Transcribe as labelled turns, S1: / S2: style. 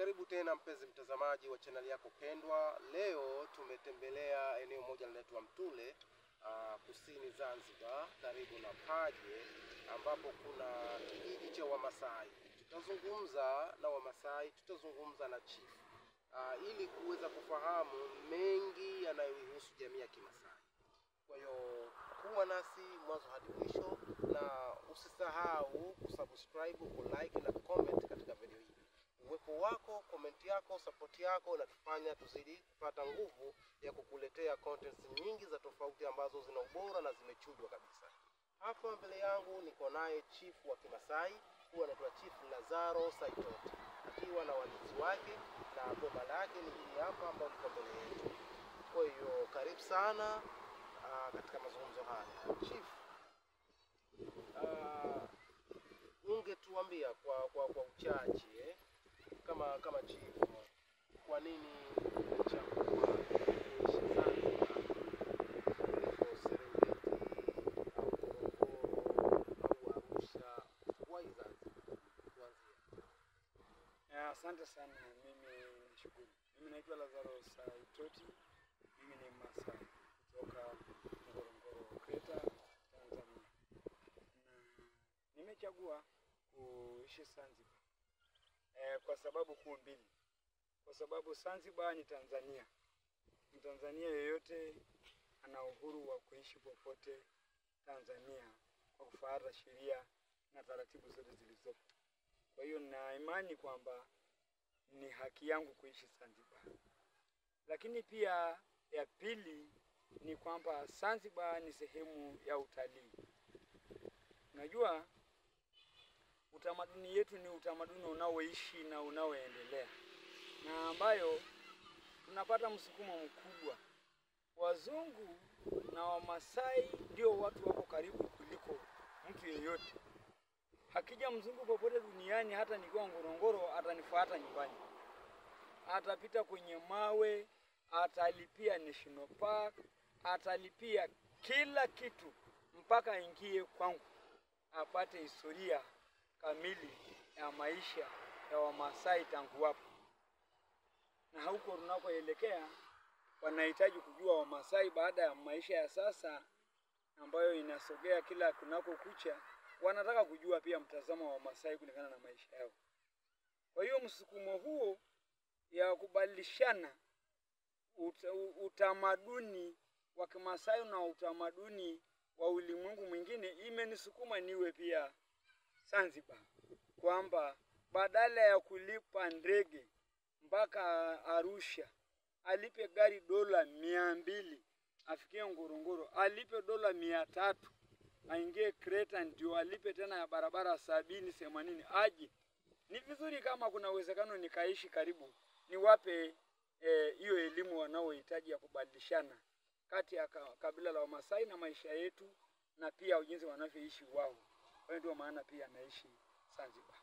S1: Karibu tena mpenzi mtazamaji wa channel yako pendwa. Leo tumetembelea eneo moja linaloitwa Mtule, kusini Zanzibar, karibu na Paje, ambapo kuna kijiji cha Wamasai. Tutazungumza na Wamasai, tutazungumza na chief ili kuweza kufahamu mengi yanayohusu jamii ya Kimasai. Kwa hiyo kuwa nasi mwanzo hadi mwisho, na usisahau kusubscribe, kulike na comment katika video hii. Uwepo wako, comment yako, support yako inatufanya tuzidi kupata nguvu ya kukuletea contents nyingi za tofauti ambazo zina ubora na zimechujwa kabisa. Hapa mbele yangu niko naye chief wa Kimasai, huwa anaitwa Chief Lazaro Saitoti, akiwa na walinzi wake, na boma lake ni hili hapa ambao liko mbele yetu. Kwa hiyo karibu sana katika mazungumzo haya. Chief, ungetuambia kwa uchache kama chief, kwa nini umechagua kuishi Zanzibar kuliko Serengeti au Arusha? Why Zanzibar?
S2: Asante sana. Mimi nashukuru. Mimi naitwa Lazaro Saitoti. Mimi ni Masai kutoka Ngorongoro Crater, Tanzania. Na nimechagua kuishi Zanzibar kwa sababu kuu mbili. Kwa sababu Zanzibar ni Tanzania. Mtanzania yeyote ana uhuru wa kuishi popote Tanzania kwa kufuata sheria na taratibu zote zilizopo. Kwa hiyo na imani kwamba ni haki yangu kuishi Zanzibar. Lakini pia ya pili ni kwamba Zanzibar ni sehemu ya utalii. Unajua utamaduni yetu ni utamaduni unaoishi na unaoendelea, na ambayo tunapata msukumo mkubwa. Wazungu na Wamasai ndio watu wako karibu kuliko mtu yeyote. Hakija mzungu popote duniani, hata nikiwa Ngorongoro atanifuata nyumbani. Atapita kwenye mawe, atalipia National Park, atalipia kila kitu mpaka aingie kwangu apate historia kamili ya maisha ya Wamasai tangu wapo. Na huko tunakoelekea wanahitaji kujua Wamasai baada ya maisha ya sasa ambayo inasogea kila kunako kucha. Wanataka kujua pia mtazamo wa Wamasai kulingana na maisha yao. Kwa hiyo msukumo huo ya kubadilishana utamaduni wa Kimasai na utamaduni wa ulimwengu mwingine imenisukuma niwe pia Zanzibar, kwamba badala ya kulipa ndege mpaka Arusha alipe gari dola 200 afikie Ngorongoro, alipe dola 300 aingie Crater, ndio alipe tena ya barabara 70-80 aje. Ni vizuri kama kuna uwezekano nikaishi karibu, niwape hiyo elimu wanaohitaji ya kubadilishana kati ya kabila la Wamasai na maisha yetu, na pia jinsi wanavyoishi wao. Kwa hiyo ndio maana pia naishi Zanzibar.